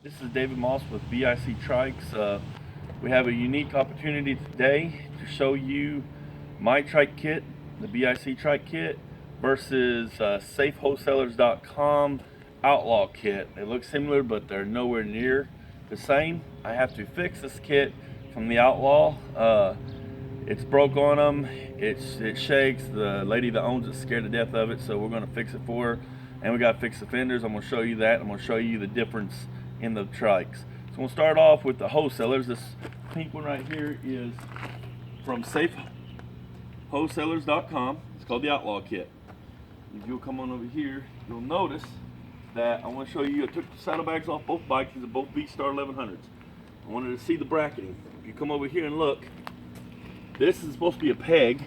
This is David Moss with BIC Trikes. We have a unique opportunity today to show you my trike kit, the BIC trike kit, versus safewholesalers.com outlaw kit. They look similar, but they're nowhere near the same. I have to fix this kit from the outlaw. It's broke on them. It shakes. The lady that owns it's scared to death of it, so we're going to fix it for her. And we got to fix the fenders. I'm going to show you that. I'm going to show you the difference in the trikes. So we'll start off with the wholesalers. This pink one right here is from safewholesalers.com. It's called the outlaw kit. If you'll come on over here, you'll notice that I want to show you. I took the saddlebags off both bikes. These are both Beach Star 1100s. I wanted to see the bracketing. If you come over here and look, this is supposed to be a peg,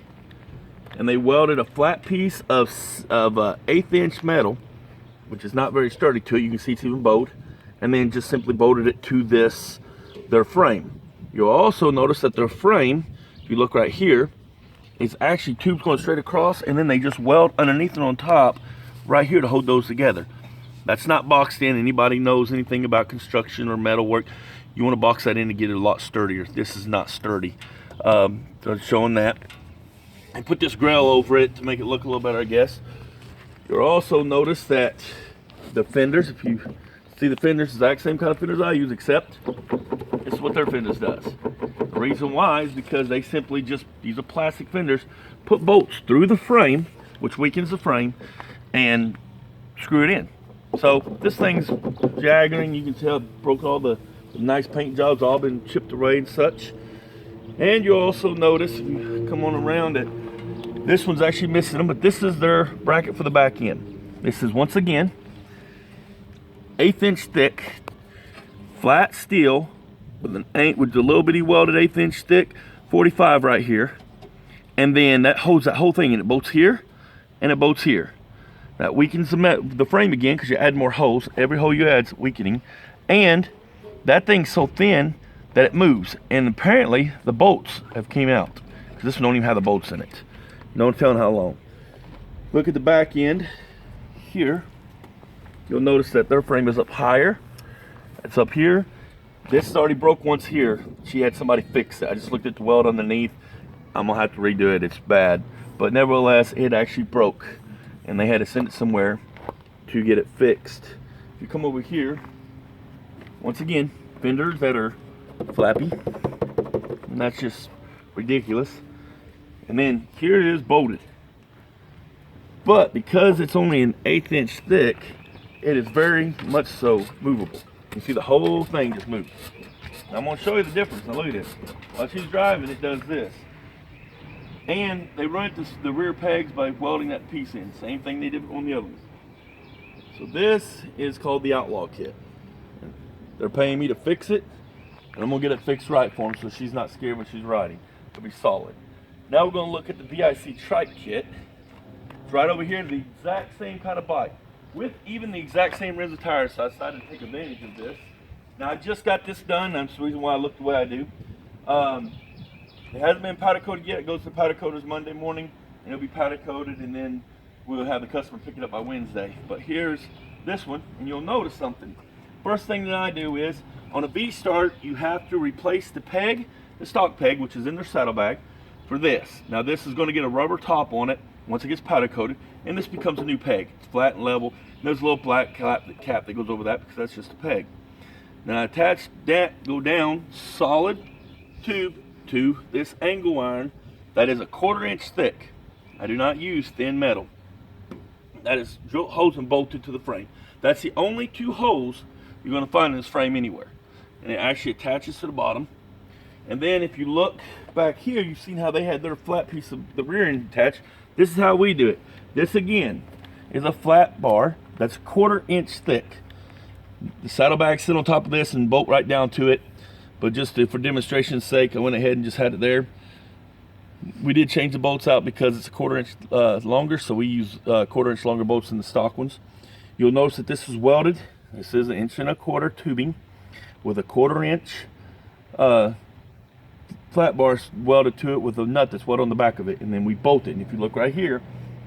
and they welded a flat piece of 1/8 inch metal, which is not very sturdy to it. You can see it's even bowed, and then just simply bolted it to their frame. You'll also notice that their frame, if you look right here, is actually tubes going straight across, and then they just weld underneath and on top right here to hold those together. That's not boxed in. Anybody knows anything about construction or metal work, you want to box that in to get it a lot sturdier. This is not sturdy. So showing that. And put this grill over it to make it look a little better, I guess. You'll also notice that the fenders, if you see the fenders, exact same kind of fenders I use, except this is what their fenders does. The reason why is because they simply just, these are plastic fenders, put bolts through the frame, which weakens the frame, and screw it in. So this thing's jaggering. You can tell it broke all the nice paint jobs, all been chipped away and such. And you'll also notice, if you come on around it, this one's actually missing them, but this is their bracket for the back end. This is, once again, 1/8 inch thick, flat steel with a little bitty welded 1/8 inch thick 45 right here. And then that holds that whole thing, and it bolts here, and it bolts here. That weakens the frame again, because you add more holes. Every hole you add is weakening. And that thing's so thin that it moves, and apparently the bolts have came out, because this one don't even have the bolts in it. No telling how long. Look at the back end here. You'll notice that their frame is up higher. It's up here. This is already broke once here. She had somebody fix it. I just looked at the weld underneath. I'm gonna have to redo it. It's bad, but nevertheless it actually broke, and they had to send it somewhere to get it fixed. If you come over here, once again, fenders that are flappy, and that's just ridiculous. And then here it is bolted, but because it's only an 1/8 inch thick, it is very much so movable. You see the whole thing just moves. Now I'm going to show you the difference. Now look at this. While she's driving, it does this, and they run the rear pegs by welding that piece in. Same thing they did on the other ones. So this is called the outlaw kit. They're paying me to fix it, and I'm gonna get it fixed right for them, so she's not scared when she's riding. It'll be solid. Now we're gonna look at the BIC trike kit. It's right over here, the exact same kind of bike, with even the exact same rims of tires. So I decided to take advantage of this. Now I just got this done. That's the reason why I look the way I do. It hasn't been powder coated yet. It goes to powder coaters Monday morning, and it'll be powder coated, and then we'll have the customer pick it up by Wednesday. But here's this one, and you'll notice something. First thing that I do is, on a V-Start, you have to replace the peg, the stock peg, which is in their saddlebag, for this. Now this is going to get a rubber top on it once it gets powder coated, and this becomes a new peg. It's flat and level. And there's a little black cap that goes over that, because that's just a peg. Now I attach that, go down solid tube to this angle iron that is a 1/4 inch thick. I do not use thin metal. That is drilled holes and bolted to the frame. That's the only 2 holes you're going to find in this frame anywhere, and it actually attaches to the bottom. And then if you look back here, you've seen how they had their flat piece of the rear end attached. This is how we do it. This again is a flat bar that's 1/4 inch thick. The saddlebags sit on top of this and bolt right down to it, but just for demonstration's sake, I went ahead and just had it there. We did change the bolts out because it's a 1/4 inch longer, so we use 1/4 inch longer bolts than the stock ones. You'll notice that this is welded. This is 1.25 inch tubing with a 1/4 inch flat bar welded to it with a nut that's welded on the back of it, and then we bolt it. And if you look right here,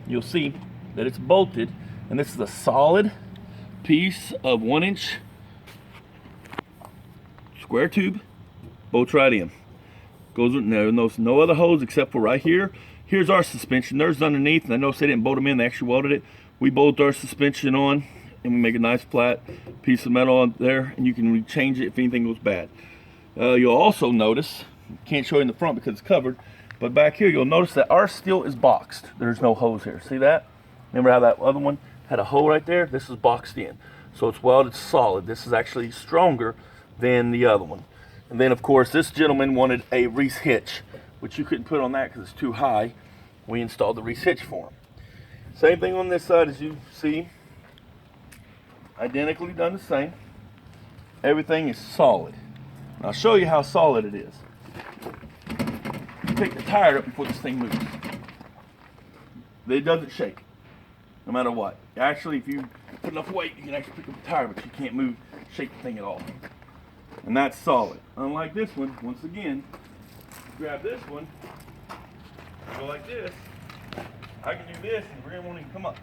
you'll see that it's bolted, and this is a solid piece of 1 inch square tube, bolts right in. Goes with no other hose except for right here. Here's our suspension. There's underneath, and I noticed they didn't bolt them in. They actually welded it. We bolt our suspension on, and we make a nice flat piece of metal on there, and you can change it if anything goes bad. You'll also notice, can't show you in the front because it's covered, but back here you'll notice that our steel is boxed. There's no hose here. See that? Remember how that other one had a hole right there? This is boxed in. So it's welded solid. This is actually stronger than the other one. And then of course this gentleman wanted a Reese hitch, which you couldn't put on that because it's too high. We installed the Reese hitch for him. Same thing on this side as you see. Identically done the same. Everything is solid. And I'll show you how solid it is. You take the tire up before this thing moves. It doesn't shake, no matter what. Actually, if you put enough weight, you can actually pick up the tire, but you can't move, shake the thing at all. And that's solid. Unlike this one, once again, grab this one, go like this. I can do this and the rear won't even come up.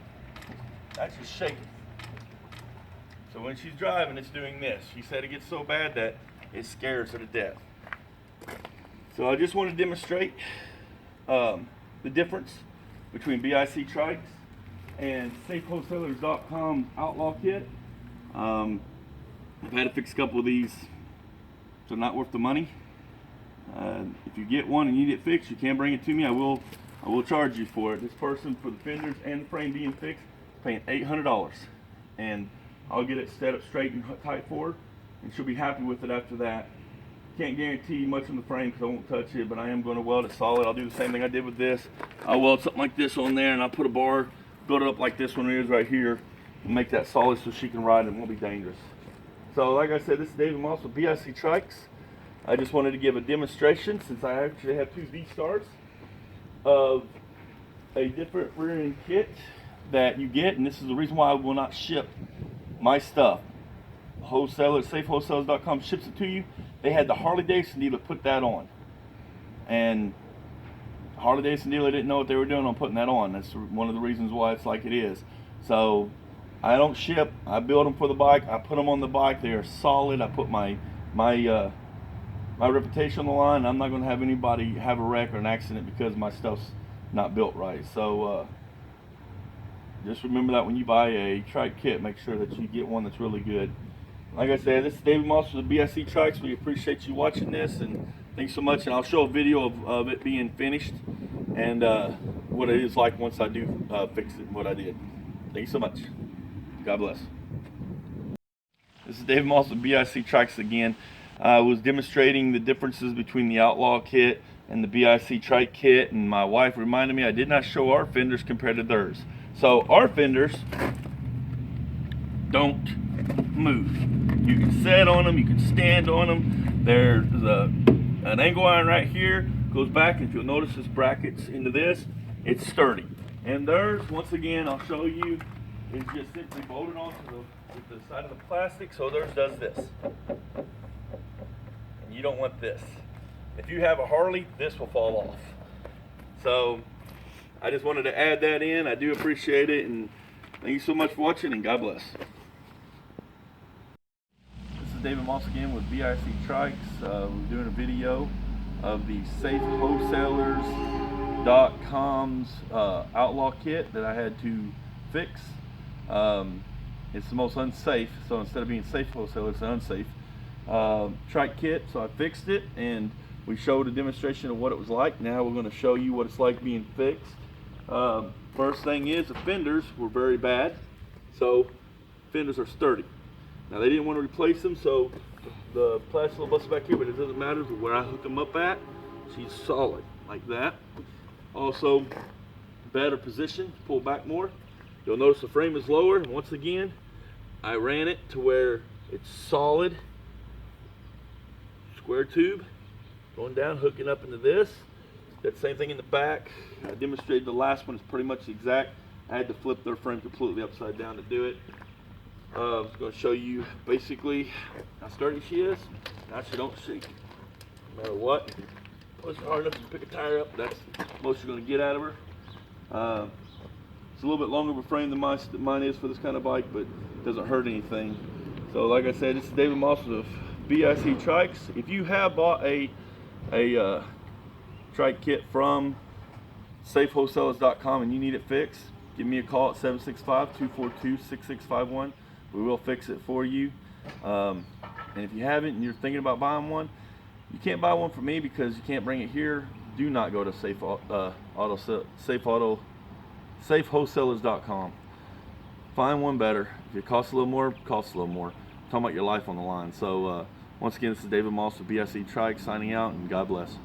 That's just shaking. So when she's driving, it's doing this. She said it gets so bad that it scares her to death. So I just want to demonstrate the difference between BIC Trikes and safewholesalers.com outlaw kit. I've had to fix a couple of these. They're not worth the money. If you get one and you need it fixed, you can bring it to me. I will charge you for it. This person, for the fenders and the frame being fixed, is paying $800, and I'll get it set up straight and tight for her, and she'll be happy with it after that. Can't guarantee much on the frame because I won't touch it, but I am going to weld it solid. I'll do the same thing I did with this. I'll weld something like this on there, and I'll put a bar, build it up like this one is right here, and make that solid so she can ride it and won't be dangerous. So like I said, this is David Moss with BIC Trikes. I just wanted to give a demonstration, since I actually have two V-stars, of a different rear end kit that you get, and this is the reason why I will not ship my stuff. Wholesaler, safewholesalers.com ships it to you. They had the Harley-Davidson dealer put that on, and Harley-Davidson dealer didn't know what they were doing on putting that on. That's one of the reasons why it's like it is. So I don't ship. I build them for the bike. I put them on the bike. They are solid. I put my reputation on the line. I'm not going to have anybody have a wreck or an accident because my stuff's not built right. So just remember that when you buy a trike kit, make sure that you get one that's really good. Like I said, this is David Moss with the BIC Trikes. We appreciate you watching this, and thanks so much. And I'll show a video of it being finished and what it is like once I do fix it, what I did. Thanks so much. God bless. This is David Moss with BIC Trikes again. I was demonstrating the differences between the Outlaw kit and the BIC Trike kit, and my wife reminded me I did not show our fenders compared to theirs. So our fenders don't move. You can sit on them, you can stand on them. There's an angle iron right here, goes back, and if you'll notice this brackets into this, it's sturdy. And theirs, once again, I'll show you, is just simply bolted onto the side of the plastic. So theirs does this. And you don't want this. If you have a Harley, this will fall off. So I just wanted to add that in. I do appreciate it, and thank you so much for watching, and God bless. This is David Moss again with BIC Trikes. We're doing a video of the safewholesalers.com's outlaw kit that I had to fix. It's the most unsafe, so instead of being safe wholesaler, it's an unsafe trike kit. So I fixed it, and we showed a demonstration of what it was like. Now we're going to show you what it's like being fixed. First thing is, the fenders were very bad, so fenders are sturdy. Now they didn't want to replace them, so the plastic will bust back here, but it doesn't matter where I hook them up at. She's solid like that. Also, better position, pull back more. You'll notice the frame is lower. And once again, I ran it to where it's solid. Square tube going down, hooking up into this. That same thing in the back. I demonstrated the last one is pretty much exact. I had to flip their frame completely upside down to do it. I was going to show you basically how sturdy she is. Now she don't shake. No matter what. Push hard enough to pick a tire up. That's the most you're going to get out of her. It's a little bit longer of a frame than mine is for this kind of bike, but it doesn't hurt anything. So like I said, this is David Moss with BIC Trikes. If you have bought a trike kit from safewholesales.com and you need it fixed, give me a call at 765-242-6651. We will fix it for you. And if you haven't and you're thinking about buying one, you can't buy one from me because you can't bring it here. Do not go to safewholesales.com. Find one better. If it costs a little more, it costs a little more. I'm talking about your life on the line. So once again, this is David Moss with BIC Trikes signing out, and God bless.